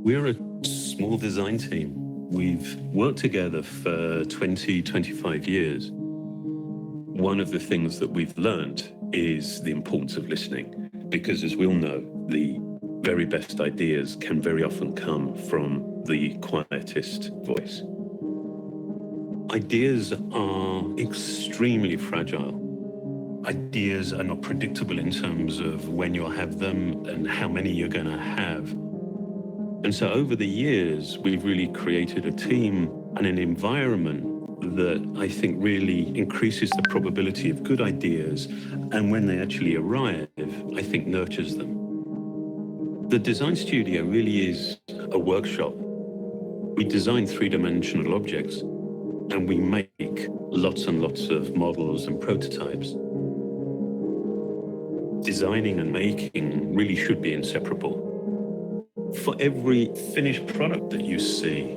We're a small design team. We've worked together for 20, 25 years. One of the things that we've learned is the importance of listening, because as we all know, the very best ideas can very often come from the quietest voice. Ideas are extremely fragile. Ideas are not predictable in terms of when you'll have them and how many you're going to have. And so over the years, we've really created a team and an environment that I think really increases the probability of good ideas, and when they actually arrive, I think nurtures them. The design studio really is a workshop. We design three-dimensional objects, and we make lots and lots of models and prototypes. Designing and making really should be inseparable. For every finished product that you see,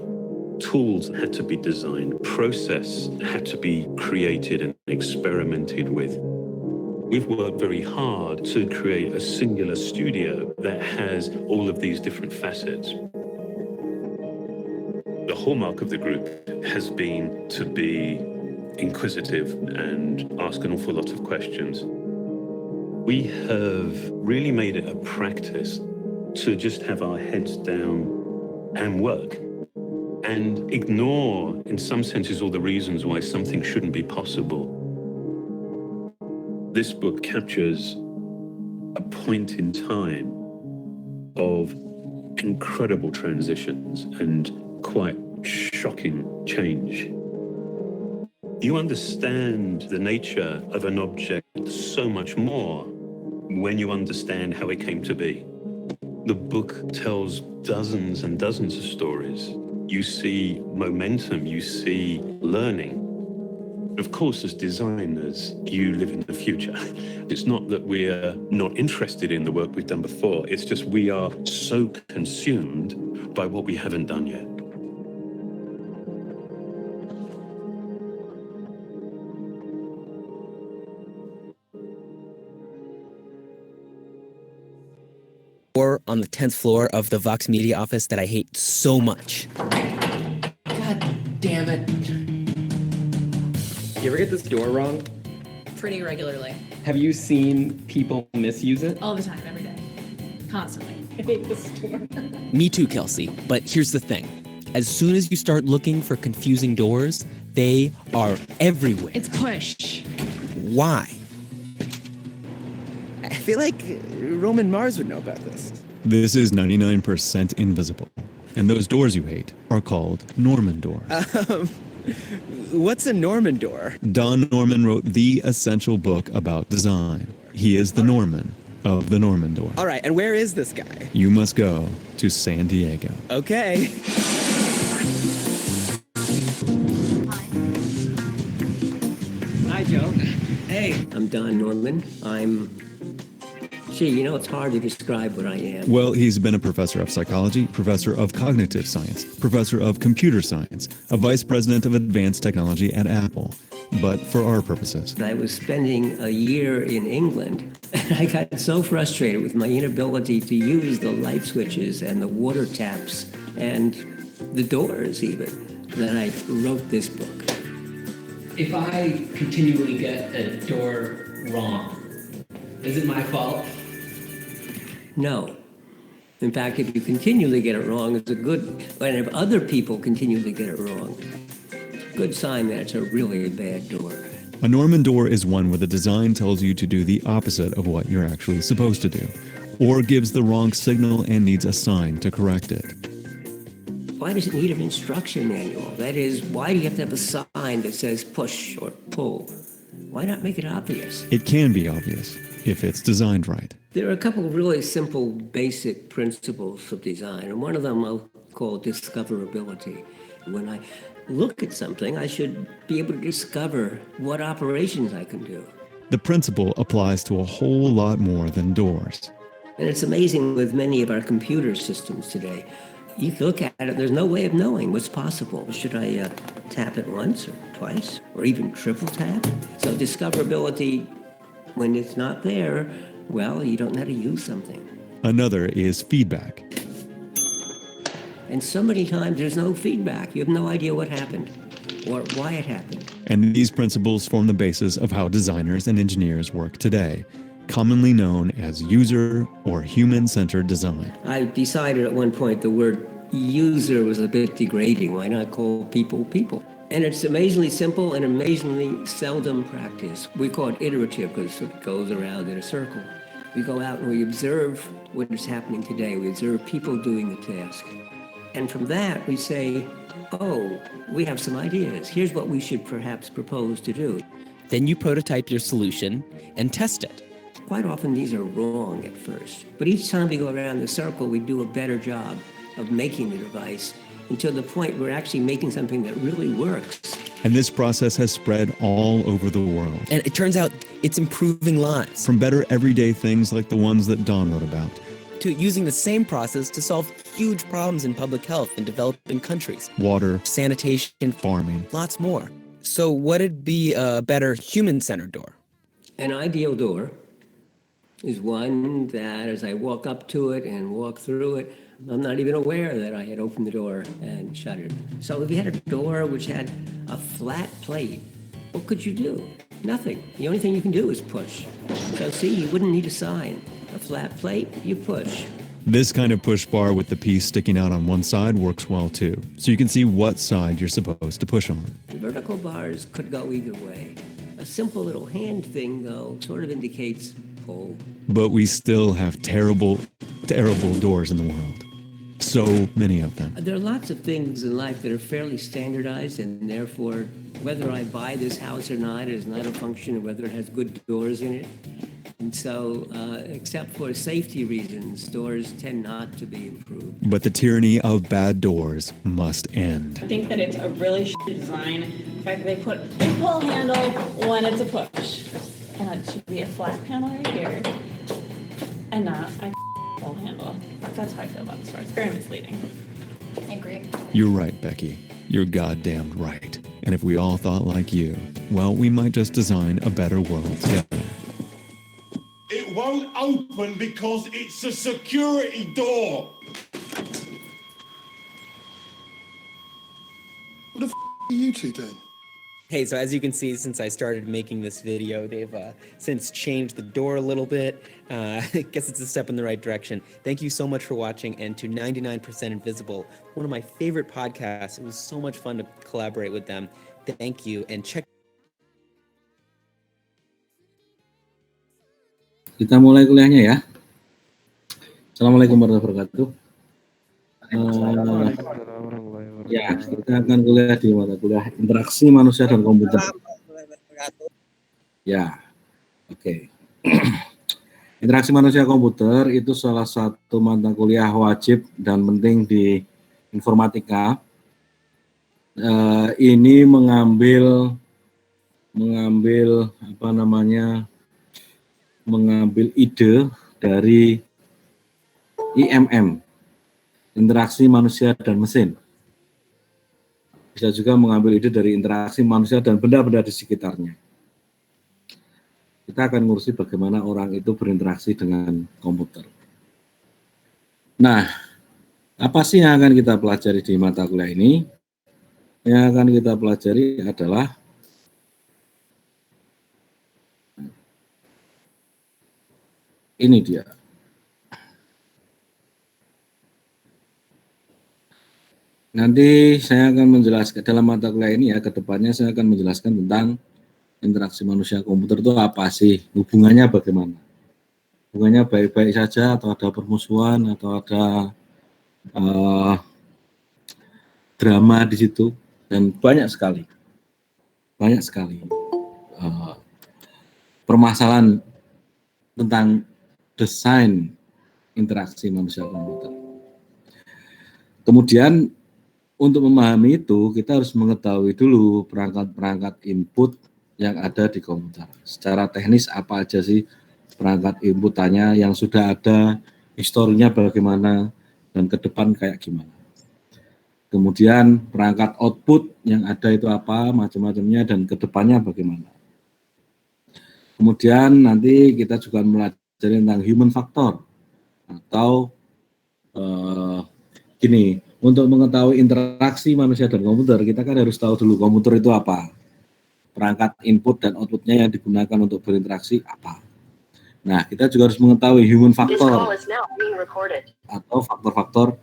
tools had to be designed, process had to be created and experimented with. We've worked very hard to create a singular studio that has all of these different facets. The hallmark of the group has been to be inquisitive and ask an awful lot of questions. We have really made it a practice to just have our heads down and work and ignore, in some senses, all the reasons why something shouldn't be possible. This book captures a point in time of incredible transitions and quite shocking change. You understand the nature of an object so much more when you understand how it came to be. The book tells dozens and dozens of stories. You see momentum, you see learning. Of course, as designers, you live in the future. It's not that we're not interested in the work we've done before, it's just we are so consumed by what we haven't done yet. Or on the 10th floor of the Vox Media office that I hate so much. God damn it. You ever get this door wrong? Pretty regularly. Have you seen people misuse it? All the time, every day. Constantly. I hate this door. Me too, Kelsey. But here's the thing. As soon as you start looking for confusing doors, they are everywhere. It's push. Why? I feel like Roman Mars would know about this. This is 99% Invisible. And those doors you hate are called Norman doors. What's a Norman door? Don Norman wrote the essential book about design. He is the Norman of the Norman door. All right, and where is this guy? You must go to San Diego. Okay. Hi, Joe. Hey. I'm Don Norman. It's hard to describe what I am. Well, he's been a professor of psychology, professor of cognitive science, professor of computer science, a vice president of advanced technology at Apple. But for our purposes. I was spending a year in England, and I got so frustrated with my inability to use the light switches and the water taps and the doors even, that I wrote this book. If I continually get a door wrong, is it my fault? No. In fact, if you continually get it wrong, it's a good, and if other people continually get it wrong, good sign that it's a really bad door. A Norman door is one where the design tells you to do the opposite of what you're actually supposed to do, or gives the wrong signal and needs a sign to correct it. Why does it need an instruction manual? That is, why do you have to have a sign that says push or pull? Why not make it obvious? It can be obvious if it's designed right. There are a couple of really simple, basic principles of design, and one of them I'll call discoverability. When I look at something, I should be able to discover what operations I can do. The principle applies to a whole lot more than doors. And it's amazing with many of our computer systems today. You can look at it, there's no way of knowing what's possible. Should I tap it once or twice or even triple tap? So discoverability, when it's not there, well, you don't know how to use something. Another is feedback. And so many times there's no feedback. You have no idea what happened or why it happened. And these principles form the basis of how designers and engineers work today, commonly known as user or human-centered design. I decided at one point the word user was a bit degrading. Why not call people people? And it's amazingly simple and amazingly seldom practiced. We call it iterative because it goes around in a circle. We go out and we observe what is happening today. We observe people doing the task. And from that, we say, oh, we have some ideas. Here's what we should perhaps propose to do. Then you prototype your solution and test it. Quite often, these are wrong at first. But each time we go around the circle, we do a better job of making the device until the point we're actually making something that really works. And this process has spread all over the world. And it turns out it's improving lives. From better everyday things like the ones that Don wrote about, To using the same process to solve huge problems in public health in developing countries. water, Sanitation, farming. lots more. So what'd be a better human-centered door? An ideal door is one that as I walk up to it and walk through it, I'm not even aware that I had opened the door and shut it. So if you had a door which had a flat plate, what could you do? Nothing. The only thing you can do is push. So see, you wouldn't need a sign. A flat plate, you push. This kind of push bar with the piece sticking out on one side works well too, so you can see what side you're supposed to push on. The vertical bars could go either way. A simple little hand thing, though, sort of indicates pull. But we still have terrible, terrible doors in the world. So many of them. There are lots of things in life that are fairly standardized, and therefore, whether I buy this house or not is not a function of whether it has good doors in it. And so, except for safety reasons, doors tend not to be improved. But the tyranny of bad doors must end. I think that it's a really shitty design. The fact that they put a pull handle when it's a push. And it should be a flat panel right here. And not a pull handle. That's how I feel about this store. It's very misleading. I agree. You're right, Becky. You're goddamn right. And if we all thought like you, well, we might just design a better world together. It won't open because it's a security door. What the f*** are you two doing? Hey, so as you can see, since I started making this video, they've since changed the door a little bit. I guess it's a step in the right direction. Thank you so much for watching, and to 99% Invisible, one of my favorite podcasts. It was so much fun to collaborate with them. Thank you, and check. Kita mulai kuliahnya ya. Assalamualaikum warahmatullahi wabarakatuh. Ya, kita akan kuliah di mata kuliah interaksi manusia dan komputer. Ya, oke. Interaksi manusia komputer itu salah satu mata kuliah wajib dan penting di informatika. Ini mengambil ide dari IMM, interaksi manusia dan mesin. Bisa juga mengambil ide dari interaksi manusia dan benda-benda di sekitarnya. Kita akan ngurusi bagaimana orang itu berinteraksi dengan komputer. Nah, apa sih yang akan kita pelajari di mata kuliah ini? Yang akan kita pelajari adalah ini dia. Nanti saya akan menjelaskan dalam mata kuliah ini ya, ke depannya saya akan menjelaskan tentang interaksi manusia komputer itu apa sih, hubungannya bagaimana. Hubungannya baik-baik saja atau ada permusuhan atau ada drama di situ, dan banyak sekali permasalahan tentang desain interaksi manusia komputer. Kemudian untuk memahami itu, kita harus mengetahui dulu perangkat-perangkat input yang ada di komputer. Secara teknis apa aja sih perangkat inputannya yang sudah ada, historinya bagaimana, dan ke depan kayak gimana. Kemudian perangkat output yang ada itu apa, macam-macamnya, dan ke depannya bagaimana. Kemudian nanti kita juga mempelajari tentang human factor, atau untuk mengetahui interaksi manusia dan komputer, kita kan harus tahu dulu komputer itu apa. Perangkat input dan outputnya yang digunakan untuk berinteraksi apa. Nah, kita juga harus mengetahui human factor atau faktor-faktor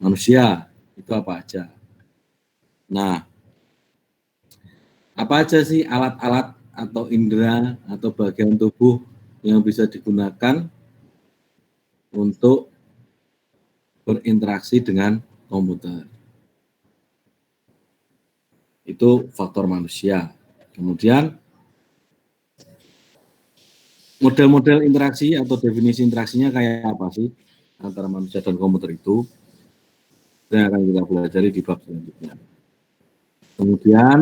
manusia itu apa aja. Nah, apa aja sih alat-alat atau indera atau bagian tubuh yang bisa digunakan untuk berinteraksi dengan komputer? Itu faktor manusia. Kemudian model-model interaksi atau definisi interaksinya kayak apa sih antara manusia dan komputer itu? Yang akan kita pelajari di bab selanjutnya. Kemudian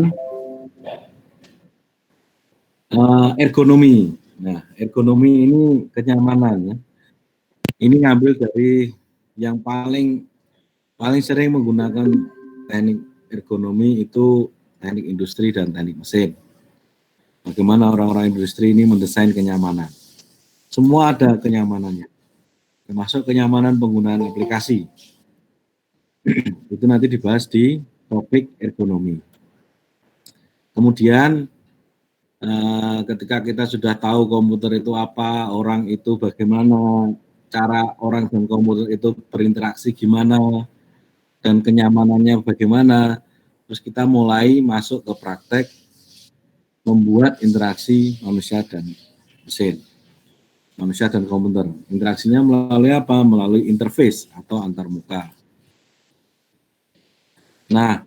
ergonomi. Nah, ergonomi ini kenyamanan ya. Ini ngambil dari yang paling sering menggunakan teknik ergonomi itu teknik industri dan teknik mesin. Bagaimana orang-orang industri ini mendesain kenyamanan. Semua ada kenyamanannya, termasuk kenyamanan penggunaan aplikasi. Itu nanti dibahas di topik ergonomi. Kemudian ketika kita sudah tahu komputer itu apa, orang itu bagaimana, cara orang dan komputer itu berinteraksi gimana, dan kenyamanannya bagaimana, terus kita mulai masuk ke praktek membuat interaksi manusia dan mesin, manusia dan komputer. Interaksinya melalui apa? Melalui interface atau antarmuka. Nah,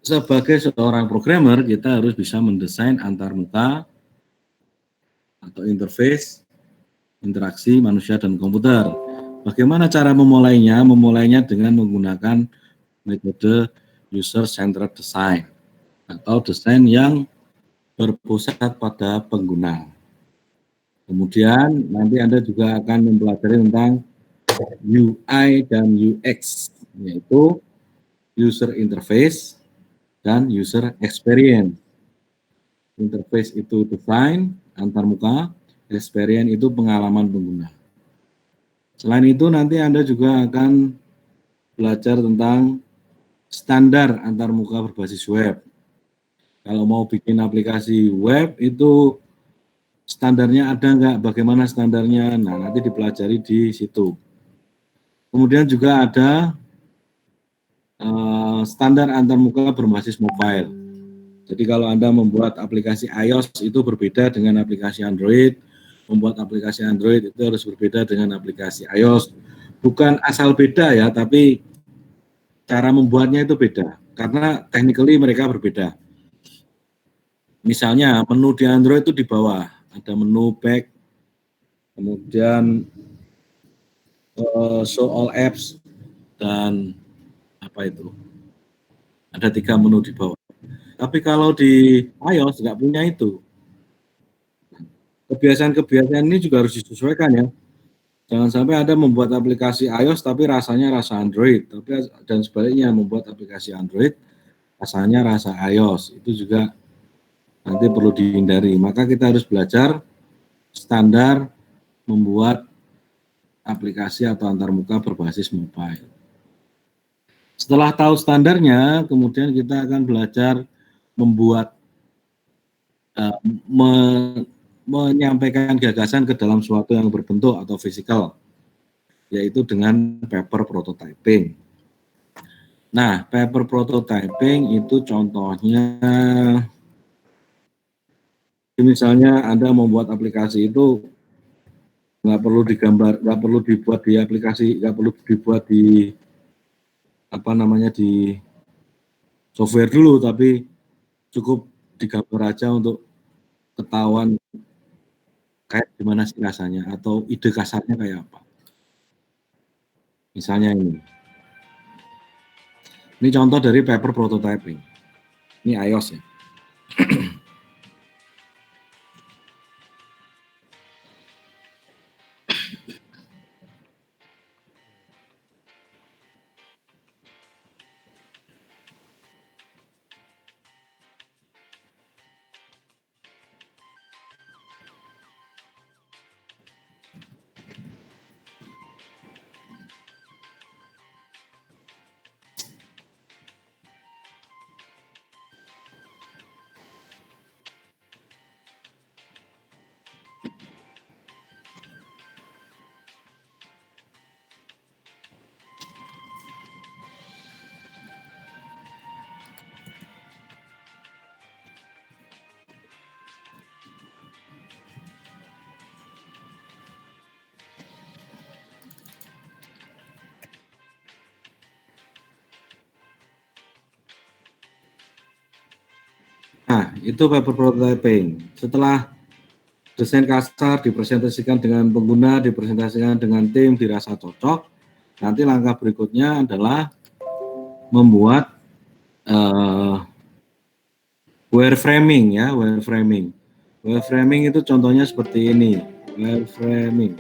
sebagai seorang programmer, kita harus bisa mendesain antarmuka atau interface interaksi manusia dan komputer. Bagaimana cara memulainya? Memulainya dengan menggunakan metode user-centered design atau desain yang berpusat pada pengguna. Kemudian nanti Anda juga akan mempelajari tentang UI dan UX, yaitu user interface dan user experience. Interface itu desain antarmuka, experience itu pengalaman pengguna. Selain itu nanti Anda juga akan belajar tentang standar antarmuka berbasis web. Kalau mau bikin aplikasi web itu standarnya ada nggak? Bagaimana standarnya? Nah, nanti dipelajari di situ. Kemudian juga ada standar antarmuka berbasis mobile. Jadi kalau Anda membuat aplikasi iOS itu berbeda dengan aplikasi Android, membuat aplikasi Android itu harus berbeda dengan aplikasi iOS. Bukan asal beda ya, tapi cara membuatnya itu beda, karena technically mereka berbeda. Misalnya menu di Android itu di bawah, ada menu back, kemudian show all apps, dan apa itu, ada 3 menu di bawah. Tapi kalau di iOS nggak punya itu. Kebiasaan-kebiasaan ini juga harus disesuaikan ya. Jangan sampai Anda membuat aplikasi iOS tapi rasanya rasa Android, dan sebaliknya membuat aplikasi Android rasanya rasa iOS. Itu juga nanti perlu dihindari. Maka kita harus belajar standar membuat aplikasi atau antarmuka berbasis mobile. Setelah tahu standarnya, kemudian kita akan belajar membuat menyampaikan gagasan ke dalam suatu yang berbentuk atau fisikal, yaitu dengan paper prototyping. Nah, paper prototyping itu contohnya, misalnya Anda membuat aplikasi itu nggak perlu digambar, nggak perlu dibuat di aplikasi, nggak perlu dibuat di di software dulu, tapi cukup digambar aja untuk ketahuan kayak gimana sih rasanya atau ide kasarnya kayak apa. Misalnya ini contoh dari paper prototyping. Ini iOS ya. itu paper prototyping. Setelah desain kasar dipresentasikan dengan pengguna, dipresentasikan dengan tim, dirasa cocok, nanti langkah berikutnya adalah membuat wireframing ya, wireframing. Wireframing itu contohnya seperti ini, wireframing.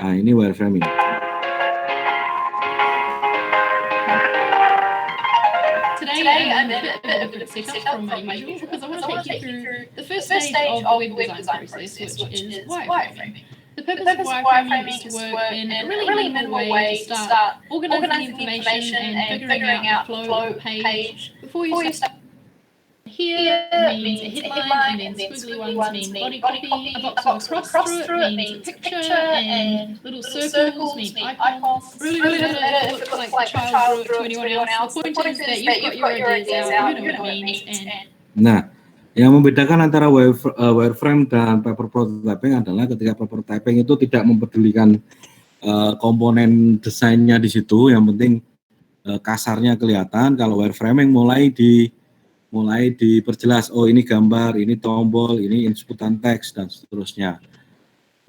Nah, ini wireframing. Today I'm in a bit of a different setup from my usual because I want to take you through the first stage of the web design process, which is wireframing. The purpose of wireframing is to work in a really minimal way to start organizing the information and figuring out the flow of the page before you start. Here means a headline, and then squiggly ones mean body copy, a box with a cross through it means a picture, and little circles mean icons. Really doesn't matter if it looks like a child drew it to anyone else. The point is that you've got your ideas out, you know what it means, and Nah, yang membedakan antara wireframe dan paper prototyping adalah ketika paper prototyping itu tidak mempedulikan komponen desainnya di situ, yang penting kasarnya kelihatan. Kalau wireframing mulai diperjelas, oh ini gambar, ini tombol, ini inputan teks, dan seterusnya.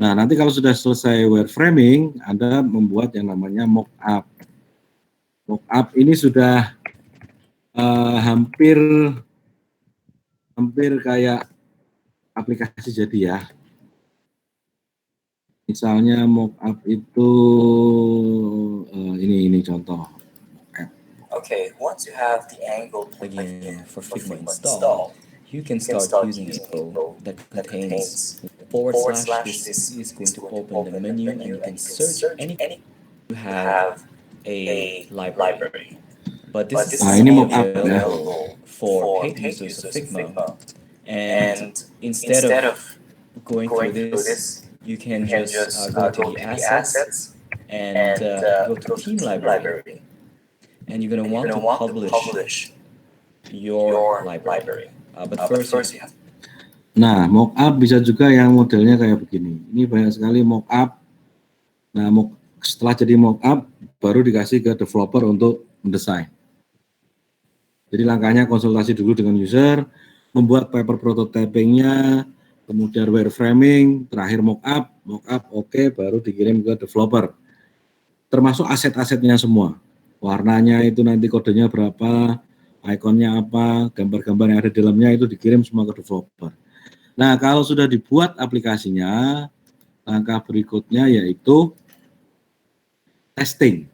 Nah, nanti kalau sudah selesai wireframing, Anda membuat yang namanya mockup. Mockup ini sudah hampir kayak aplikasi jadi ya. Misalnya mockup itu ini contoh. Okay, once you have the angle plugin for Figma installed, you can start using a tool that contains / this is going to open the menu and you can search any you have a library. But this is only available for paid users of Figma. And instead of going through this, you can just go to the assets and go to Team Library. And you're going to want to publish your library. But first you have. Nah, mockup bisa juga yang modelnya kayak begini. Ini banyak sekali mockup. Nah, setelah jadi mockup, baru dikasih ke developer untuk mendesain. Jadi langkahnya konsultasi dulu dengan user, membuat paper prototypingnya, kemudian wireframing, terakhir mockup oke, baru dikirim ke developer. Termasuk aset-asetnya semua. Warnanya itu nanti kodenya berapa, ikonnya apa, gambar-gambar yang ada di dalamnya itu dikirim semua ke developer. Nah, kalau sudah dibuat aplikasinya, langkah berikutnya yaitu testing.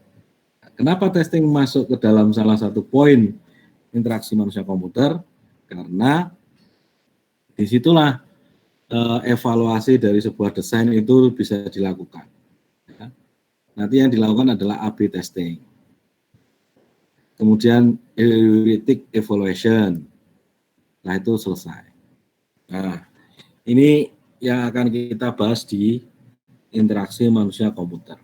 Kenapa testing masuk ke dalam salah satu poin interaksi manusia komputer? Karena disitulah evaluasi dari sebuah desain itu bisa dilakukan. Ya. Nanti yang dilakukan adalah A/B testing. Kemudian heuristic evaluation. Nah, itu selesai. Nah, ini yang akan kita bahas di interaksi manusia komputer.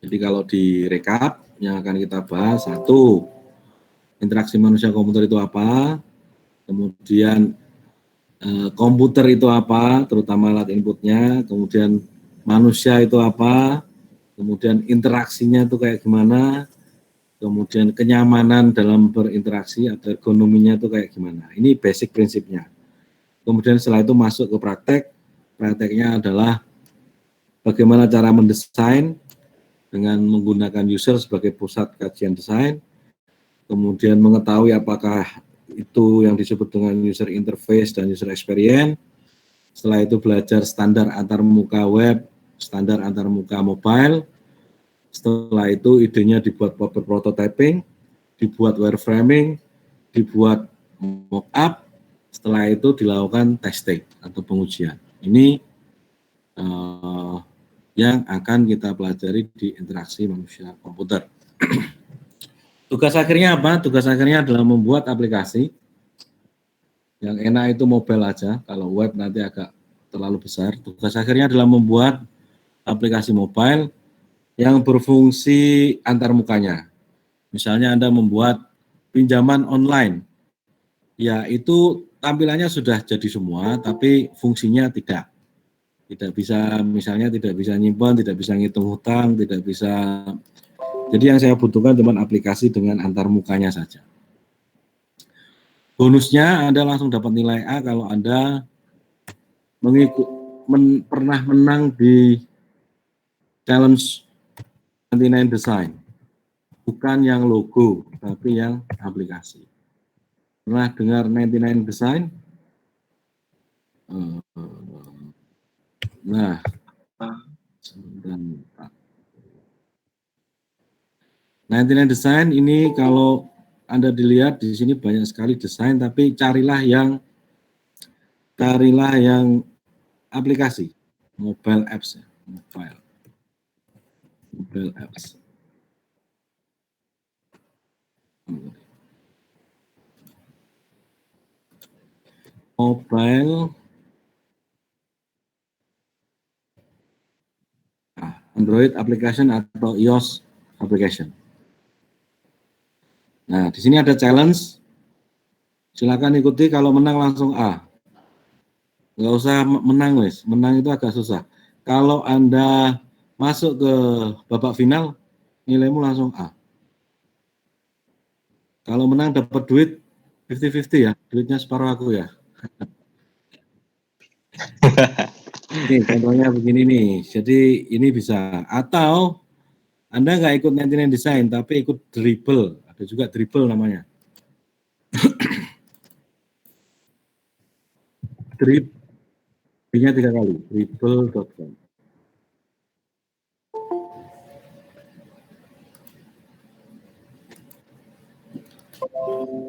Jadi kalau direkap yang akan kita bahas, 1, interaksi manusia komputer itu apa, kemudian komputer itu apa, terutama alat inputnya, kemudian manusia itu apa, kemudian interaksinya itu kayak gimana, kemudian kenyamanan dalam berinteraksi atau ergonominya itu kayak gimana. Ini basic prinsipnya. Kemudian setelah itu masuk ke praktek. Prakteknya adalah bagaimana cara mendesain dengan menggunakan user sebagai pusat kajian desain. Kemudian mengetahui apakah itu yang disebut dengan user interface dan user experience. Setelah itu belajar standar antarmuka web, standar antarmuka mobile. Setelah itu idenya dibuat paper prototyping, dibuat wireframing, dibuat mockup. Setelah itu dilakukan testing atau pengujian. Ini yang akan kita pelajari di interaksi manusia komputer. Tugas akhirnya apa? Tugas akhirnya adalah membuat aplikasi. Yang enak itu mobile aja, kalau web nanti agak terlalu besar. Tugas akhirnya adalah membuat aplikasi mobile yang berfungsi antarmukanya. Misalnya Anda membuat pinjaman online, ya itu tampilannya sudah jadi semua, tapi fungsinya tidak. Tidak bisa, misalnya tidak bisa nyimpan, tidak bisa ngitung hutang, tidak bisa Jadi yang saya butuhkan cuma aplikasi dengan antar mukanya saja. Bonusnya Anda langsung dapat nilai A kalau Anda pernah menang di challenge 99 Design. Bukan yang logo, tapi yang aplikasi. Pernah dengar 99 Design? Nah, 99 Design ini kalau Anda dilihat di sini banyak sekali desain, tapi carilah yang aplikasi, mobile apps, mobile apps. Mobile Android application atau iOS application. Nah, di sini ada challenge. Silakan ikuti, kalau menang langsung A. Nggak usah menang, wes. Menang itu agak susah. Kalau Anda masuk ke babak final, nilaimu langsung A. Kalau menang dapat duit 50-50 ya, duitnya separuh aku ya. Nih, contohnya begini nih, jadi ini bisa. Atau Anda nggak ikut 99 Design, tapi ikut Dribble. Ada juga Dribble namanya. Dribble-nya 3 kali, dribble.com.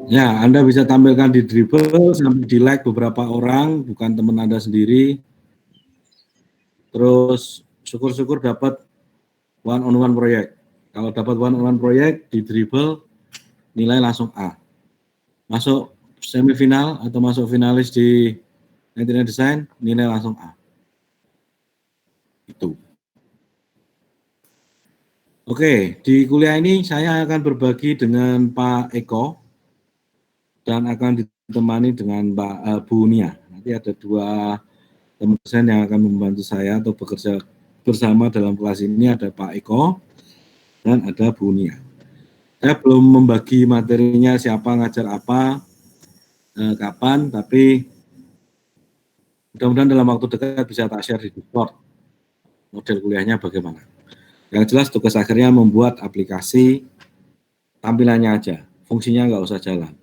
Ya, Anda bisa tampilkan di Dribble sampai di like beberapa orang, bukan teman Anda sendiri. Terus syukur-syukur dapat one-on-one proyek. Kalau dapat one-on-one proyek di Dribble, nilai langsung A. Masuk semifinal atau masuk finalis di 99 Design, nilai langsung A. Itu. Oke, di kuliah ini saya akan berbagi dengan Pak Eko dan akan ditemani dengan Bu Nia. Nanti ada 2 teman dosen yang akan membantu saya atau bekerja bersama dalam kelas ini, ada Pak Eko dan ada Bu Nia. Saya belum membagi materinya siapa ngajar apa, kapan, tapi mudah-mudahan dalam waktu dekat bisa tak share di Discord model kuliahnya bagaimana. Yang jelas tugas akhirnya membuat aplikasi, tampilannya aja, fungsinya nggak usah jalan.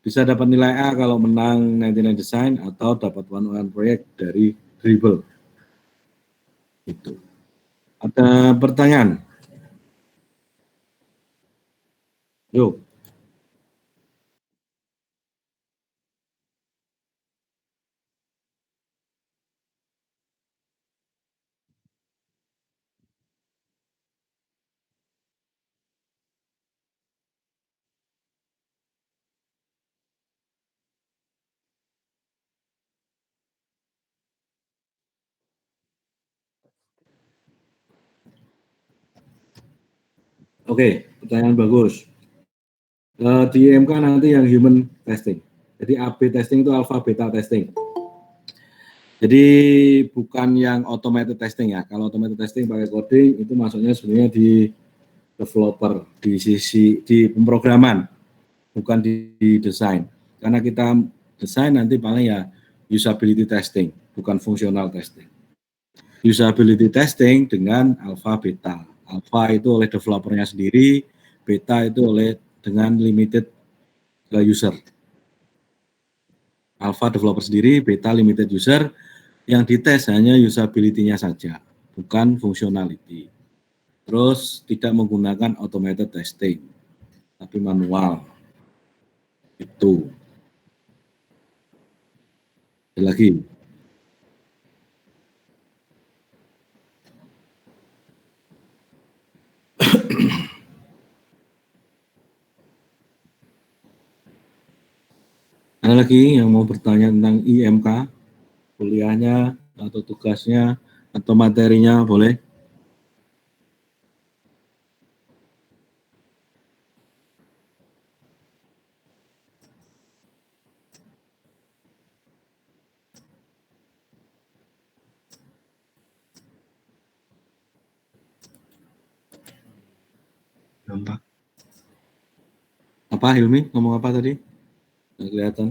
Bisa dapat nilai A kalau menang 99 Design atau dapat one-on-one proyek dari Dribble. Itu. Ada pertanyaan? Yuk. Oke, pertanyaan bagus. Di IMK nanti yang human testing. Jadi AB testing itu alpha beta testing. Jadi bukan yang automated testing ya. Kalau automated testing pakai coding itu masuknya sebenarnya di developer, di pemrograman, bukan di desain. Karena kita desain nanti paling ya usability testing, bukan functional testing. Usability testing dengan alpha beta. Alpha itu oleh developernya sendiri, beta itu dengan limited user. Alpha developer sendiri, beta limited user, yang dites hanya usability-nya saja, bukan functionality. Terus tidak menggunakan automated testing, tapi manual. Itu. Lagi. Ada lagi yang mau bertanya tentang IMK, kuliahnya, atau tugasnya, atau materinya, boleh? Gampang. Apa Hilmi? Ngomong apa tadi? Nggak kelihatan.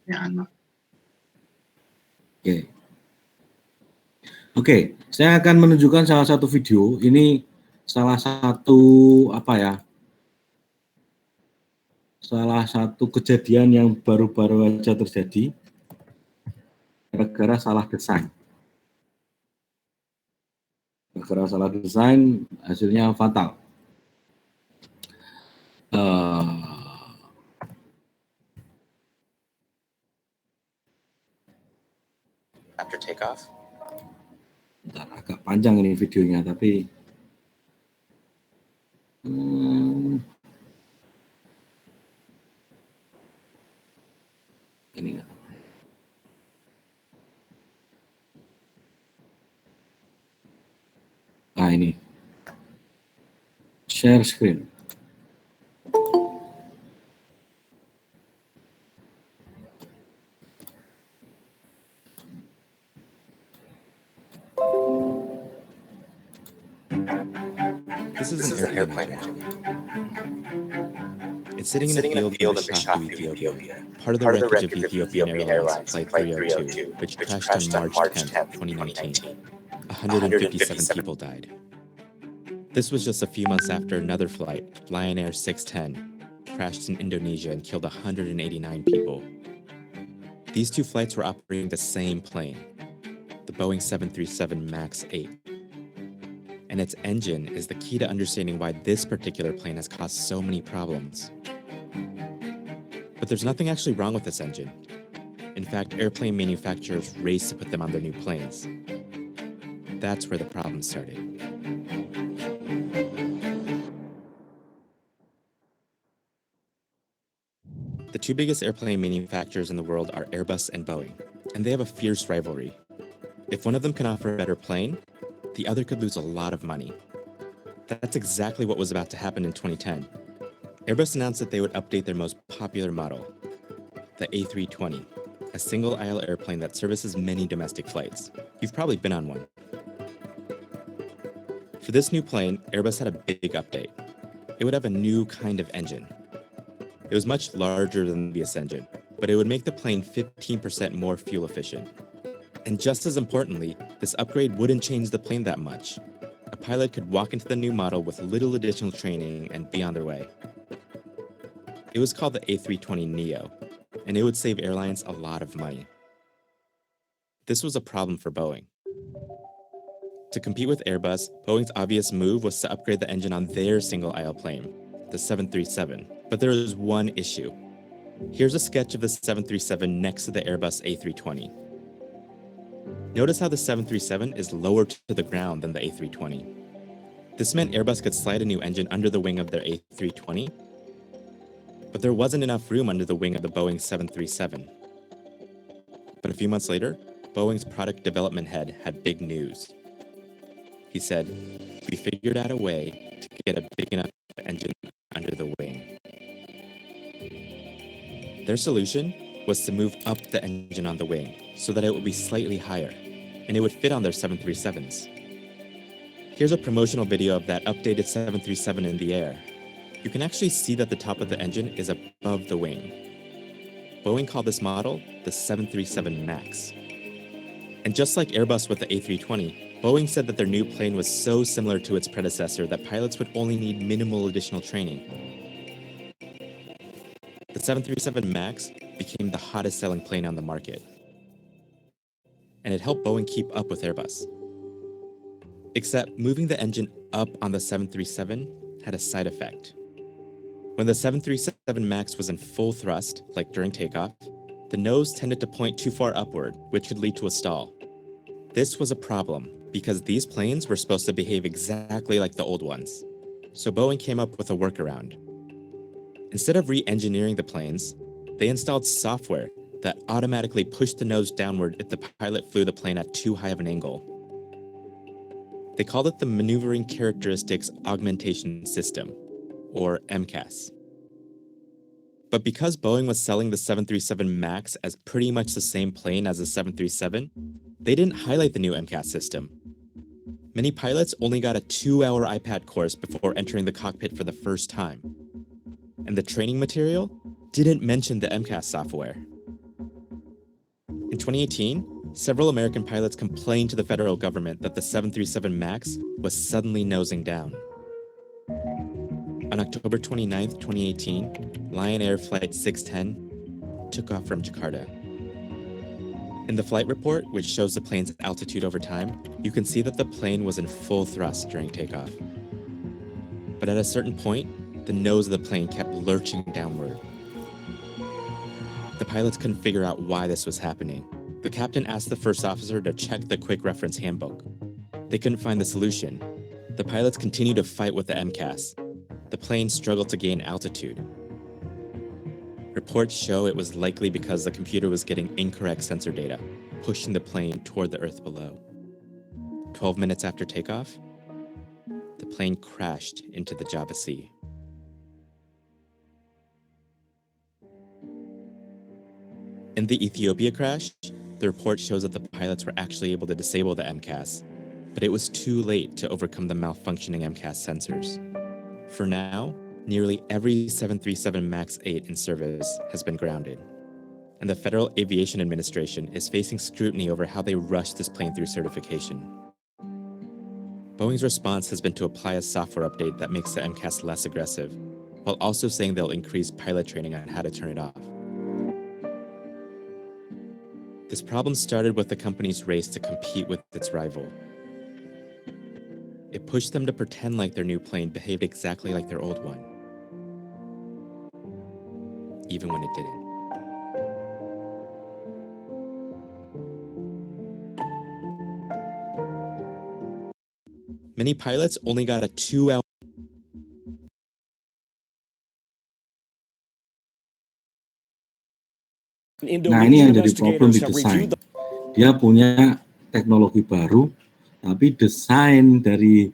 Ya, anak. Oke, saya akan menunjukkan salah satu video. Ini salah satu salah satu kejadian yang baru-baru aja terjadi gara-gara salah desain. Gara-gara salah desain hasilnya fatal. After takeoff. Bentar, agak panjang ini videonya, tapi ini enggak. Nah ini, share screen. This is an airplane engine. It's sitting in a field in Bishaftu, Ethiopia. Part of the wreckage of Ethiopian Airlines Flight 302, which crashed on March 10, 2019. 157 people died. This was just a few months after another flight, Lion Air 610, crashed in Indonesia and killed 189 people. These two flights were operating the same plane, the Boeing 737 MAX 8. And its engine is the key to understanding why this particular plane has caused so many problems. But there's nothing actually wrong with this engine. In fact, airplane manufacturers race to put them on their new planes. That's where the problem started. The two biggest airplane manufacturers in the world are Airbus and Boeing, and they have a fierce rivalry. If one of them can offer a better plane, the other could lose a lot of money. That's exactly what was about to happen in 2010. Airbus announced that they would update their most popular model, the A320, a single-aisle airplane that services many domestic flights. You've probably been on one. For this new plane, Airbus had a big update. It would have a new kind of engine. It was much larger than the previous engine, but it would make the plane 15% more fuel efficient. And just as importantly, this upgrade wouldn't change the plane that much. A pilot could walk into the new model with little additional training and be on their way. It was called the A320neo, and it would save airlines a lot of money. This was a problem for Boeing. To compete with Airbus, Boeing's obvious move was to upgrade the engine on their single-aisle plane, the 737. But there was one issue. Here's a sketch of the 737 next to the Airbus A320. Notice how the 737 is lower to the ground than the A320. This meant Airbus could slide a new engine under the wing of their A320, but there wasn't enough room under the wing of the Boeing 737. But a few months later, Boeing's product development head had big news. He said, "We figured out a way to get a big enough engine under the wing." Their solution was to move up the engine on the wing so that it would be slightly higher, and it would fit on their 737s. Here's a promotional video of that updated 737 in the air. You can actually see that the top of the engine is above the wing. Boeing called this model the 737 MAX. And just like Airbus with the A320, Boeing said that their new plane was so similar to its predecessor that pilots would only need minimal additional training. The 737 MAX became the hottest selling plane on the market. And it helped Boeing keep up with Airbus. Except moving the engine up on the 737 had a side effect. When the 737 MAX was in full thrust, like during takeoff, the nose tended to point too far upward, which could lead to a stall. This was a problem because these planes were supposed to behave exactly like the old ones. So Boeing came up with a workaround. Instead of re-engineering the planes, they installed software that automatically pushed the nose downward if the pilot flew the plane at too high of an angle. They called it the Maneuvering Characteristics Augmentation System, or MCAS. But because Boeing was selling the 737 MAX as pretty much the same plane as the 737, they didn't highlight the new MCAS system. Many pilots only got a 2-hour iPad course before entering the cockpit for the first time. And the training material didn't mention the MCAS software. In 2018, several American pilots complained to the federal government that the 737 MAX was suddenly nosing down. On October 29, 2018, Lion Air Flight 610 took off from Jakarta. In the flight report, which shows the plane's altitude over time, you can see that the plane was in full thrust during takeoff. But at a certain point, the nose of the plane kept lurching downward. The pilots couldn't figure out why this was happening. The captain asked the first officer to check the quick reference handbook. They couldn't find the solution. The pilots continued to fight with the MCAS. The plane struggled to gain altitude. Reports show it was likely because the computer was getting incorrect sensor data, pushing the plane toward the earth below. 12 minutes after takeoff, the plane crashed into the Java Sea. In the Ethiopia crash, the report shows that the pilots were actually able to disable the MCAS, but it was too late to overcome the malfunctioning MCAS sensors. For now, nearly every 737 MAX 8 in service has been grounded, and the Federal Aviation Administration is facing scrutiny over how they rushed this plane through certification. Boeing's response has been to apply a software update that makes the MCAS less aggressive, while also saying they'll increase pilot training on how to turn it off. This problem started with the company's race to compete with its rival. It pushed them to pretend like their new plane behaved exactly like their old one, even when it didn't. Many pilots only got a 2-hour. Nah, ini yang jadi problem di desain. Dia punya teknologi baru, tapi desain dari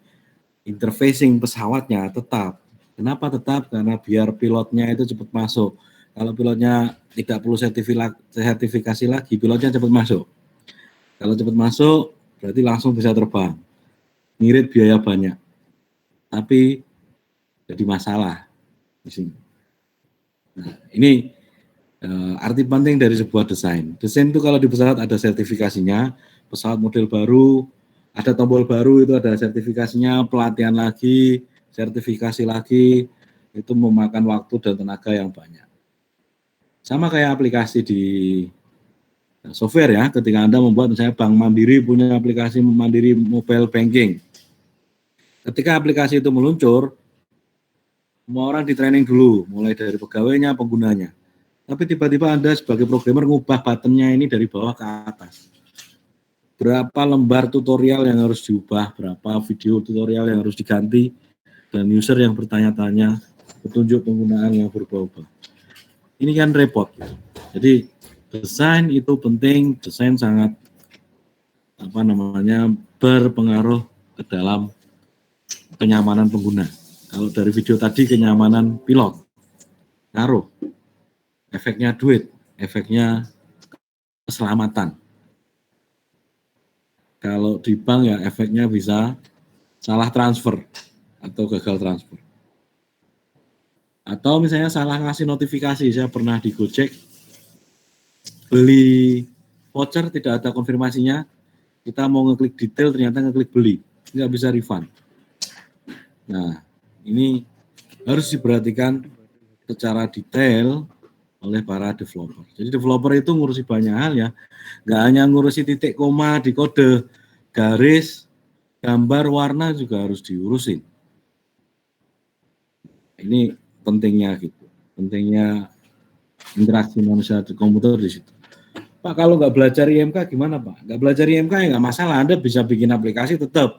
interfacing pesawatnya tetap. Kenapa tetap? Karena biar pilotnya itu cepat masuk. Kalau pilotnya tidak perlu sertifikasi lagi, pilotnya cepat masuk. Kalau cepat masuk, berarti langsung bisa terbang. Ngirit biaya banyak. Tapi jadi masalah di sini. Nah, ini arti penting dari sebuah desain. Desain itu kalau di pesawat ada sertifikasinya, pesawat model baru, ada tombol baru itu ada sertifikasinya, pelatihan lagi, sertifikasi lagi, itu memakan waktu dan tenaga yang banyak. Sama kayak aplikasi di software ya, ketika Anda membuat misalnya Bank Mandiri punya aplikasi Mandiri Mobile Banking. Ketika aplikasi itu meluncur, semua orang di training dulu, mulai dari pegawainya, penggunanya. Tapi tiba-tiba Anda sebagai programmer ngubah buttonnya ini dari bawah ke atas. Berapa lembar tutorial yang harus diubah, berapa video tutorial yang harus diganti, dan user yang bertanya-tanya, petunjuk penggunaan yang berubah-ubah. Ini kan repot. Jadi desain itu penting, desain sangat berpengaruh ke dalam kenyamanan pengguna. Kalau dari video tadi kenyamanan pilot, ngaruh. Efeknya duit, efeknya keselamatan. Kalau di bank ya efeknya bisa salah transfer atau gagal transfer. Atau misalnya salah ngasih notifikasi, saya pernah di Gojek, beli voucher tidak ada konfirmasinya, kita mau ngeklik detail ternyata ngeklik beli, nggak bisa refund. Nah, ini harus diperhatikan secara detail oleh para developer. Jadi developer itu ngurusi banyak hal ya, nggak hanya ngurusi titik koma di kode, garis, gambar, warna juga harus diurusin. Ini pentingnya gitu, pentingnya interaksi manusia di komputer di situ. Pak, kalau nggak belajar IMK gimana Pak? Nggak belajar IMK ya nggak masalah, Anda bisa bikin aplikasi tetap.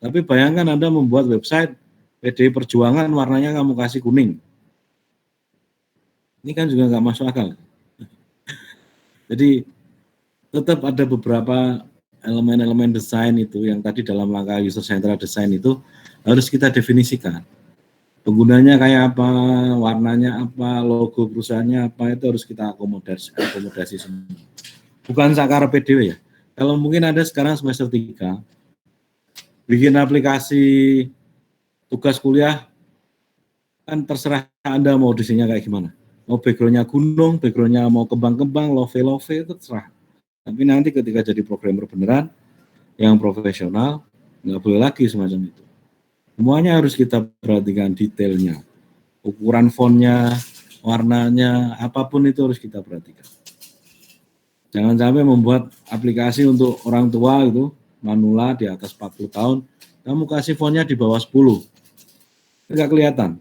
Tapi bayangkan Anda membuat website PDI Perjuangan warnanya kamu kasih kuning. Ini kan juga nggak masuk akal. Jadi tetap ada beberapa elemen-elemen desain itu yang tadi dalam langkah user centered design itu harus kita definisikan. Penggunanya kayak apa, warnanya apa, logo perusahaannya apa, itu harus kita akomodasi semua. Bukan sakar PDW ya. Kalau mungkin ada sekarang semester 3, bikin aplikasi tugas kuliah kan terserah Anda mau desainnya kayak gimana. Mau background-nya gunung, background-nya mau kembang-kembang, love itu terserah. Tapi nanti ketika jadi programmer beneran yang profesional, nggak boleh lagi semacam itu. Semuanya harus kita perhatikan detailnya, ukuran fontnya, warnanya, apapun itu harus kita perhatikan. Jangan sampai membuat aplikasi untuk orang tua itu manula di atas 40 tahun, kamu kasih fontnya di bawah 10, nggak kelihatan,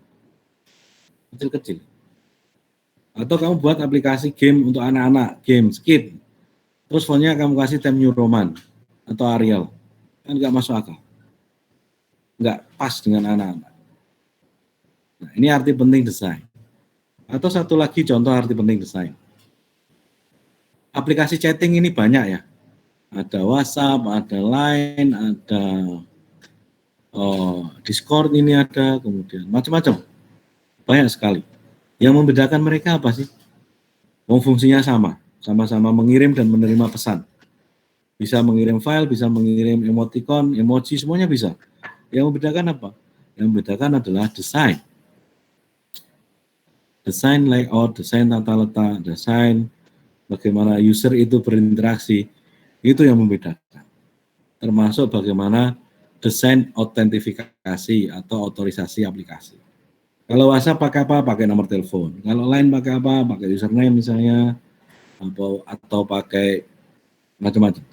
kecil-kecil. Atau kamu buat aplikasi game untuk anak-anak, game skip, terus fontnya kamu kasih Times New Roman atau Arial, kan nggak masuk akal, nggak pas dengan anak-anak. Nah, ini arti penting desain. Atau satu lagi contoh arti penting desain. Aplikasi chatting ini banyak ya. Ada WhatsApp, ada Line, ada Discord ini ada, kemudian macam-macam. Banyak sekali. Yang membedakan mereka apa sih? Fungsinya sama. Sama-sama mengirim dan menerima pesan. Bisa mengirim file, bisa mengirim emoticon, emoji, semuanya bisa. Yang membedakan apa? Yang membedakan adalah desain. Desain layout, desain tata letak, desain bagaimana user itu berinteraksi, itu yang membedakan. Termasuk bagaimana desain autentifikasi atau otorisasi aplikasi. Kalau WhatsApp pakai apa? Pakai nomor telepon. Kalau Line pakai apa? Pakai username misalnya, atau pakai macam-macam.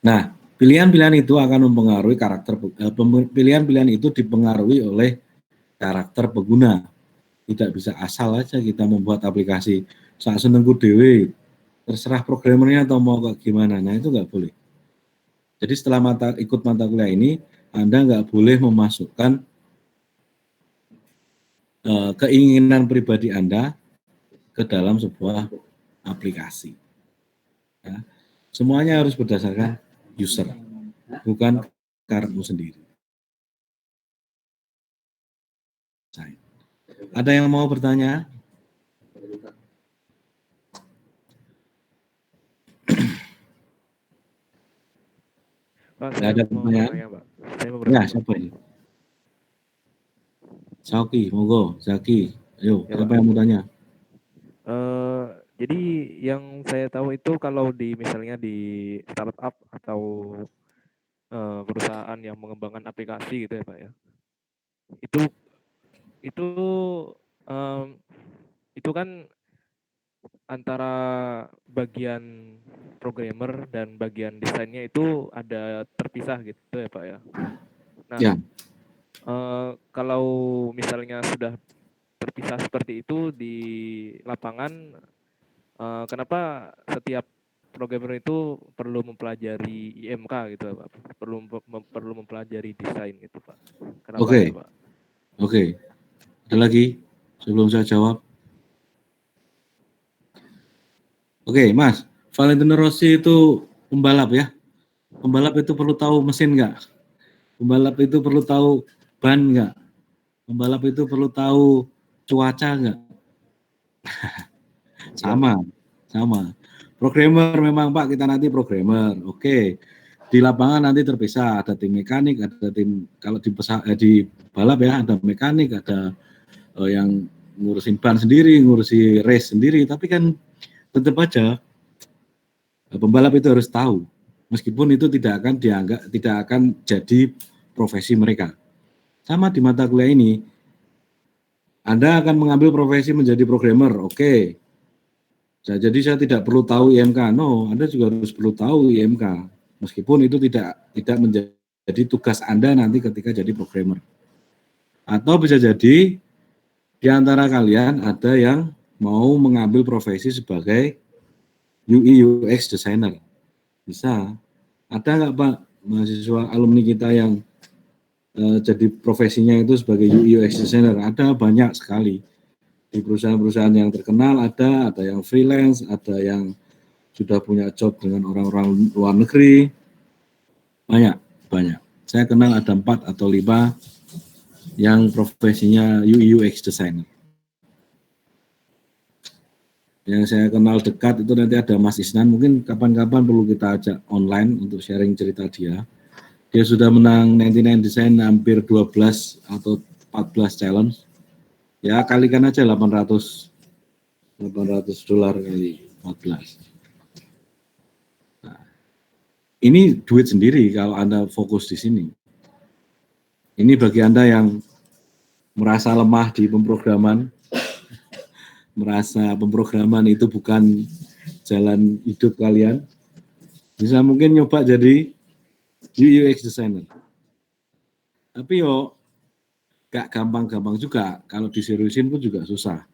Nah, pilihan-pilihan itu akan mempengaruhi karakter, pilihan-pilihan itu dipengaruhi oleh karakter pengguna. Tidak bisa asal aja kita membuat aplikasi saat senengku dewe, terserah programmernya atau mau kayak gimana. Nah, itu nggak boleh. Jadi setelah ikut mata kuliah ini, Anda nggak boleh memasukkan keinginan pribadi Anda ke dalam sebuah aplikasi. Ya. Semuanya harus berdasarkan user, bukan karaktermu sendiri. Ada yang mau bertanya? Nggak ada pertanyaan? Ya, siapa ini? Zaki, monggo, Zaki. Ayo, Ya, siapa yang mau tanya? Jadi yang saya tahu itu kalau misalnya di startup atau perusahaan yang mengembangkan aplikasi gitu ya Pak ya, itu kan antara bagian programmer dan bagian desainnya itu ada terpisah gitu ya Pak ya. Nah, ya. Kalau misalnya sudah terpisah seperti itu di lapangan, kenapa setiap programmer itu perlu mempelajari IMK gitu Pak, perlu mempelajari desain gitu Pak. Kenapa Oke. itu, Pak? Oke. Ada lagi sebelum saya jawab? Oke, Mas. Valentino Rossi itu pembalap ya. Pembalap itu perlu tahu mesin nggak? Pembalap itu perlu tahu ban nggak? Pembalap itu perlu tahu cuaca nggak? Sama. Programmer memang Pak, kita nanti programmer. Oke. Di lapangan nanti terpisah, ada tim mekanik, ada tim, kalau di balap ya ada mekanik, ada yang ngurusin ban sendiri, ngurusi race sendiri, tapi kan tetap aja pembalap itu harus tahu, meskipun itu tidak akan jadi profesi mereka. Sama di mata kuliah ini, Anda akan mengambil profesi menjadi programmer, oke. Jadi saya tidak perlu tahu IMK, no, Anda juga harus perlu tahu IMK, meskipun itu tidak menjadi tugas Anda nanti ketika jadi programmer. Atau bisa jadi di antara kalian ada yang mau mengambil profesi sebagai UI UX designer. Bisa. Ada nggak Pak mahasiswa alumni kita yang jadi profesinya itu sebagai UI UX designer? Ada banyak sekali. Di perusahaan-perusahaan yang terkenal ada yang freelance, ada yang sudah punya job dengan orang-orang luar negeri. Banyak. Saya kenal ada 4 atau 5 yang profesinya UI UX designer. Yang saya kenal dekat itu nanti ada Mas Isnan, mungkin kapan-kapan perlu kita ajak online untuk sharing cerita dia. Dia sudah menang 99 Design hampir 12 atau 14 challenge. Ya kalikan aja $800 kali 14. Nah, ini duit sendiri kalau Anda fokus di sini. Ini bagi Anda yang merasa lemah di pemrograman, merasa pemrograman itu bukan jalan hidup kalian, bisa mungkin nyoba jadi UX designer. Tapi yo gak gampang-gampang juga, kalau diseriusin pun juga susah.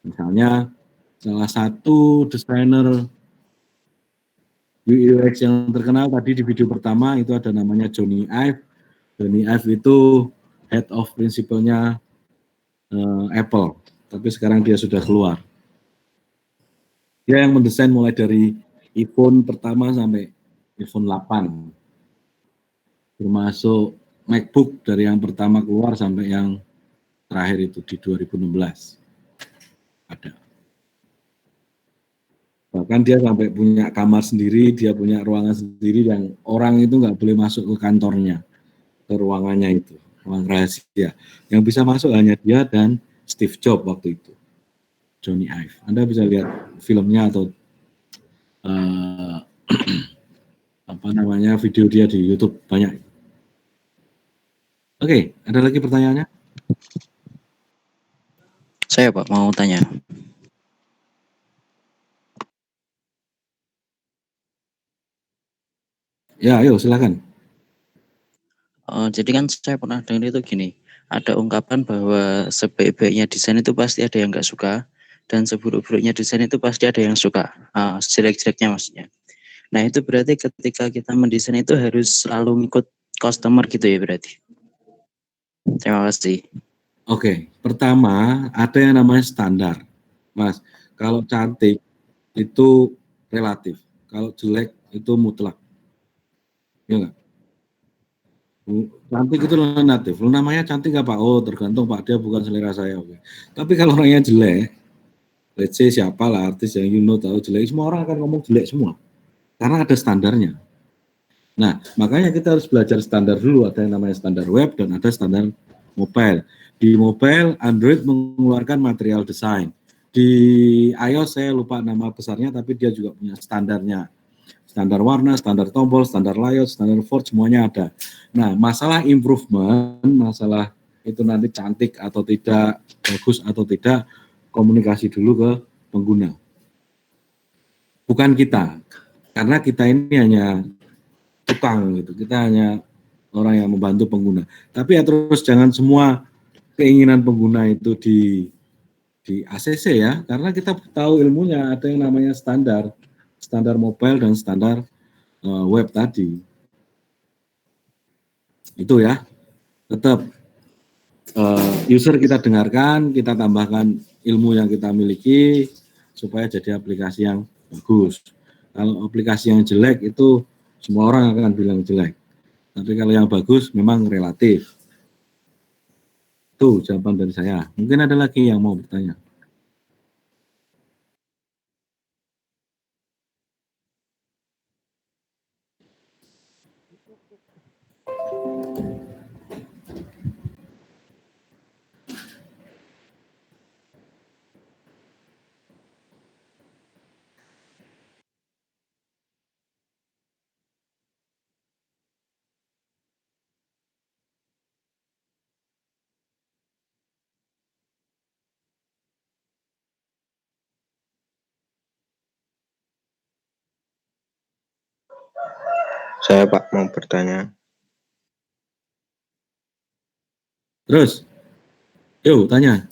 Misalnya salah satu desainer UX yang terkenal tadi di video pertama itu ada namanya Johnny Ive. Johnny Ive itu head of principal-nya Apple, tapi sekarang dia sudah keluar. Dia yang mendesain mulai dari iPhone pertama sampai iPhone 8. Termasuk MacBook dari yang pertama keluar sampai yang terakhir itu di 2016. Ada. Bahkan dia sampai punya kamar sendiri, dia punya ruangan sendiri yang orang itu nggak boleh masuk ke kantornya, ke ruangannya itu, ruang rahasia. Yang bisa masuk hanya dia dan Steve Jobs waktu itu, Johnny Ive. Anda bisa lihat filmnya atau video dia di YouTube, banyak. Oke, ada lagi pertanyaannya? Saya Pak mau tanya. Ya, ayo silakan. Jadi kan saya pernah dengar itu gini, ada ungkapan bahwa sebaik-baiknya desain itu pasti ada yang nggak suka, dan seburuk-buruknya desain itu pasti ada yang suka, jelek-jeleknya maksudnya. Nah itu berarti ketika kita mendesain itu harus selalu ngikut customer gitu ya berarti. Terima kasih. Oke, pertama ada yang namanya standar, Mas. Kalau cantik itu relatif, kalau jelek itu mutlak. Ya enggak? Cantik itu relatif. Lu namanya cantik apa? Oh, tergantung Pak, dia bukan selera saya. Oke. Tapi kalau orangnya jelek, let's say siapa lah artis yang tahu jelek, semua orang akan ngomong jelek semua. Karena ada standarnya. Nah, makanya kita harus belajar standar dulu. Ada yang namanya standar web dan ada standar mobile. Di mobile, Android mengeluarkan material design. Di iOS saya lupa nama besarnya, tapi dia juga punya standarnya. Standar warna, standar tombol, standar layout, standar font, semuanya ada. Nah, masalah improvement, masalah itu nanti cantik atau tidak, bagus atau tidak, komunikasi dulu ke pengguna. Bukan kita. Karena kita ini hanya tukang gitu, kita hanya orang yang membantu pengguna. Tapi ya terus jangan semua keinginan pengguna itu di ACC ya, karena kita tahu ilmunya ada yang namanya standar mobile dan standar web tadi. Itu ya, tetap user kita dengarkan, kita tambahkan ilmu yang kita miliki supaya jadi aplikasi yang bagus. Kalau aplikasi yang jelek itu semua orang akan bilang jelek. Tapi kalau yang bagus memang relatif. Itu jawaban dari saya. Mungkin ada lagi yang mau bertanya. Saya Pak mau bertanya. Terus, yuk tanya.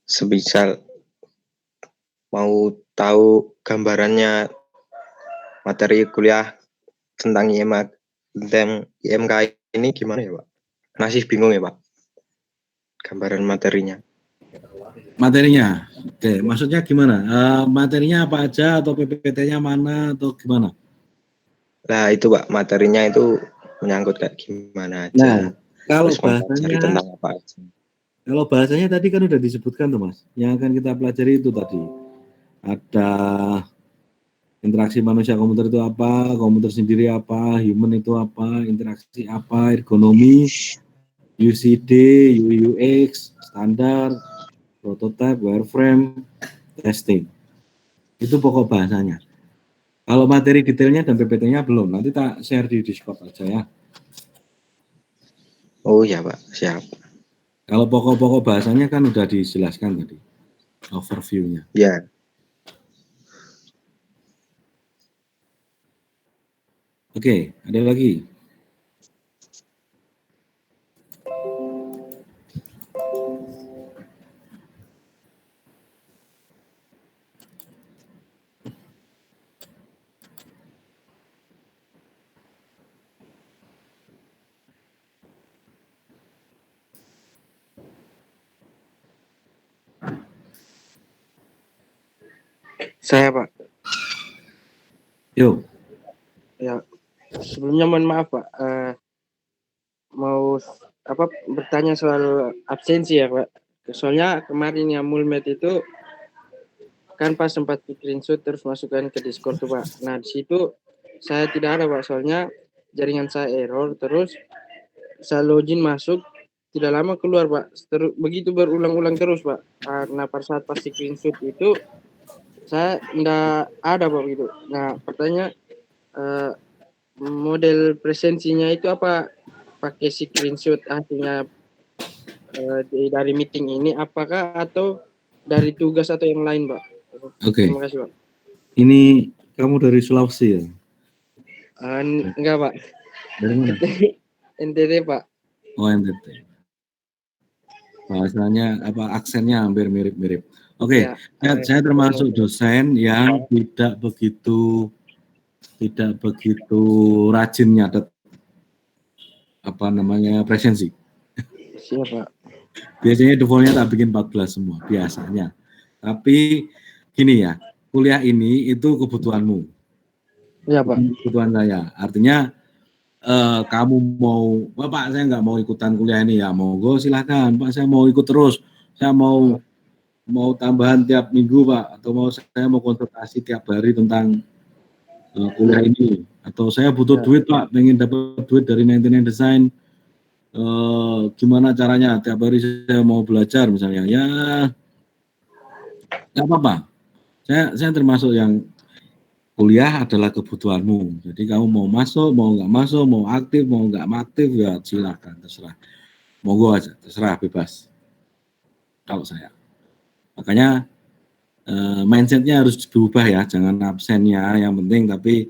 Semisal mau tahu gambarannya materi kuliah tentang IMK ini gimana ya Pak? Masih bingung ya Pak, gambaran materinya. Materinya, oke, maksudnya gimana? Materinya apa aja atau PPT-nya mana atau gimana? Nah itu Pak, materinya itu menyangkut kayak gimana aja. Nah, kalau terus mempelajari tentang apa aja. Kalau bahasanya tadi kan udah disebutkan tuh Mas, yang akan kita pelajari itu tadi ada interaksi manusia komputer itu apa, komputer sendiri apa, human itu apa, interaksi apa, ergonomi, UCD, UX, standar, prototype, wireframe, testing. Itu pokok bahasanya. Kalau materi detailnya dan PPT-nya belum, nanti tak share di Discord aja ya. Oh ya Pak, siap. Kalau pokok-pokok bahasanya kan udah dijelaskan tadi, overview-nya. Ya. Oke, ada lagi? Saya Pak. Yo. Ya, sebelumnya mohon maaf Pak. Mau bertanya soal absensi ya Pak. Soalnya kemarin yang Mulmed itu kan pas sempat screenshot terus masukkan ke Discord tuh Pak. Nah di situ saya tidak ada Pak. Soalnya jaringan saya error terus saya login masuk tidak lama keluar Pak. Begitu berulang-ulang terus Pak. Nah pada saat pas screenshot itu saya tidak ada Pak gitu. Nah pertanyaan model presensinya itu apa pakai screenshot hasilnya dari meeting ini apakah atau dari tugas atau yang lain Pak? Oke. Terima kasih Pak. Ini kamu dari Sulawesi ya? Enggak Pak. Dari mana? NTT Pak. Oh NTT. Bahasanya apa aksennya hampir mirip-mirip. Oke, Ya, saya termasuk dosen yang tidak begitu rajin nyatet presensi. Siap Pak. Biasanya defaultnya tak bikin 14 semua biasanya. Tapi gini ya, kuliah ini itu kebutuhanmu. Iya Pak. Kebutuhan saya. Artinya kamu mau, Pak saya nggak mau ikutan kuliah ini ya, monggo silakan. Pak saya mau ikut terus. Saya mau tambahan tiap minggu Pak, atau saya mau konsultasi tiap hari tentang kuliah ini, atau saya butuh duit Pak, pengen dapat duit dari 99 Design, gimana caranya tiap hari saya mau belajar misalnya, ya nggak apa-apa. Saya termasuk yang kuliah adalah kebutuhanmu, jadi kamu mau masuk, mau nggak masuk, mau aktif, mau nggak aktif ya silakan, terserah, monggo aja, terserah, bebas. Kalau saya, makanya mindsetnya harus berubah ya, jangan absennya yang penting. Tapi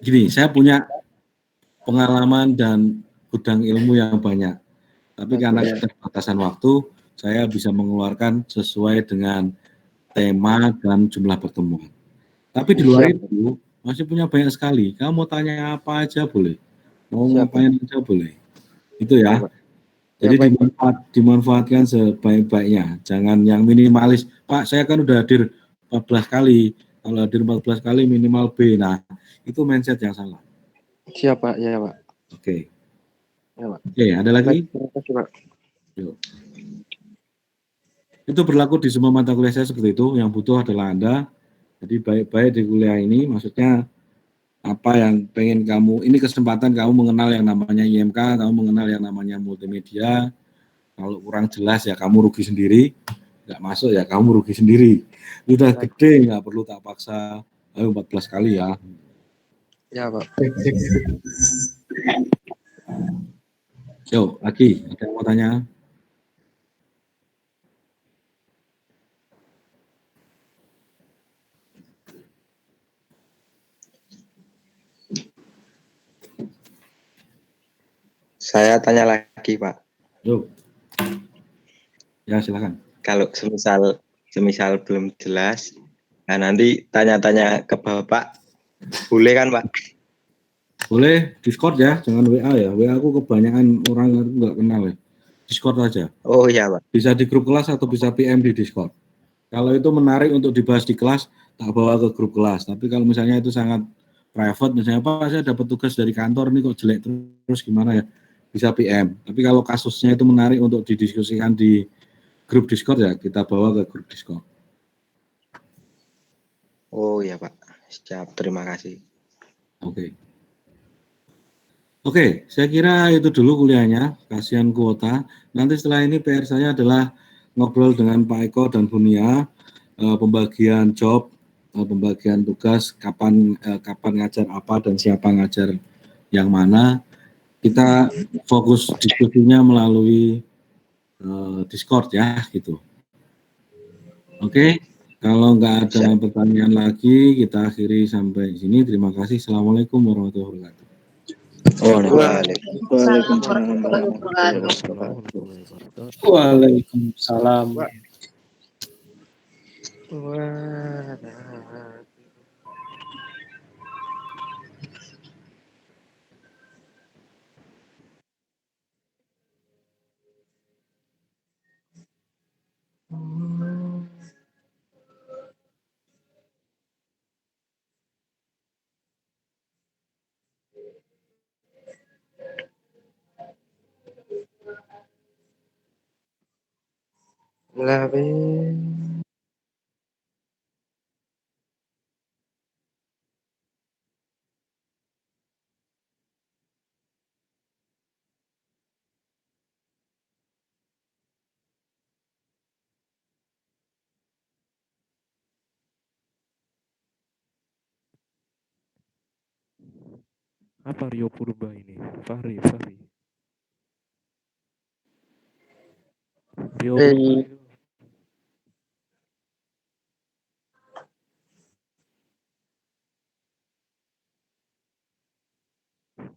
gini, saya punya pengalaman dan gudang ilmu yang banyak, tapi karena keterbatasan waktu saya bisa mengeluarkan sesuai dengan tema dan jumlah pertemuan. Tapi di luar itu masih punya banyak sekali, kamu mau tanya apa aja boleh, mau ngapain aja boleh, itu ya. Jadi dimanfaatkan sebaik-baiknya, jangan yang minimalis. Pak, saya kan udah hadir 14 kali, kalau hadir 14 kali minimal B. Nah, itu mindset yang salah. Siap Pak, ya Pak. Oke. Ya, Pak. Oke, ada lagi? Terima kasih Pak. Yuk. Itu berlaku di semua mata kuliah saya seperti itu, yang butuh adalah Anda. Jadi baik-baik di kuliah ini, maksudnya apa yang pengen kamu, ini kesempatan kamu mengenal yang namanya IMK, kamu mengenal yang namanya multimedia. Kalau kurang jelas ya kamu rugi sendiri, nggak masuk ya kamu rugi sendiri. Udah gede, nggak perlu tak paksa, ayo 14 kali ya. Ya Pak. Yo, lagi ada yang mau tanya? Saya tanya lagi, Pak. Yo. Ya, silakan. Kalau semisal belum jelas, nah nanti tanya-tanya ke Bapak, boleh kan, Pak? Boleh, Discord ya, jangan WA ya. WA aku kebanyakan orang nggak kenal ya. Discord aja. Oh iya, Pak. Bisa di grup kelas atau bisa PM di Discord. Kalau itu menarik untuk dibahas di kelas, tak bawa ke grup kelas. Tapi kalau misalnya itu sangat private, misalnya Pak saya dapat tugas dari kantor nih kok jelek terus gimana ya, bisa PM. Tapi kalau kasusnya itu menarik untuk didiskusikan di grup Discord ya, kita bawa ke grup Discord. Oh iya Pak, Siap, terima kasih. Oke, saya kira itu dulu kuliahnya, kasihan kuota. Nanti setelah ini PR saya adalah ngobrol dengan Pak Eko dan Bunia, pembagian job, pembagian tugas, kapan ngajar apa dan siapa ngajar yang mana. Kita fokus diskusinya melalui Discord ya, gitu. Oke, kalau nggak ada pertanyaan lagi, kita akhiri sampai sini. Terima kasih. Assalamualaikum warahmatullahi wabarakatuh. Waalaikumsalam warahmatullahi wabarakatuh. Waalaikumsalam. Apa Rio Purba ini? Fahri. Rio Purba itu.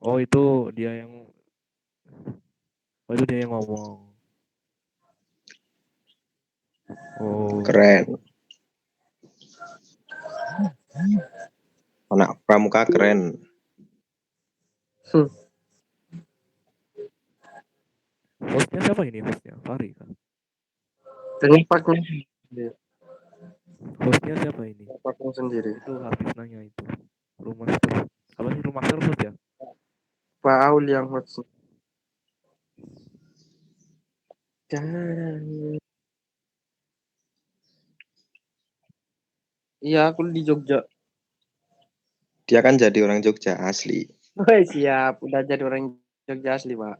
Oh itu dia yang ngomong. Oh. Keren. Anak pramuka keren. Hostnya siapa ini hostnya? Fahri kan? Hostnya siapa ini? Pakai sendiri. Itu habis nanya itu. Rumah terus. Apa sih rumah terus ya? Pak Aul yang host. Iya, aku di Jogja. Dia kan jadi orang Jogja asli. Woi, siap. Udah jadi orang Jogja asli, Pak.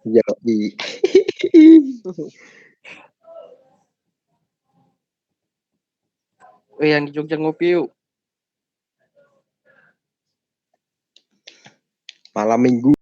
Ya, Yang di Jogja ngopi yuk. malam minggu.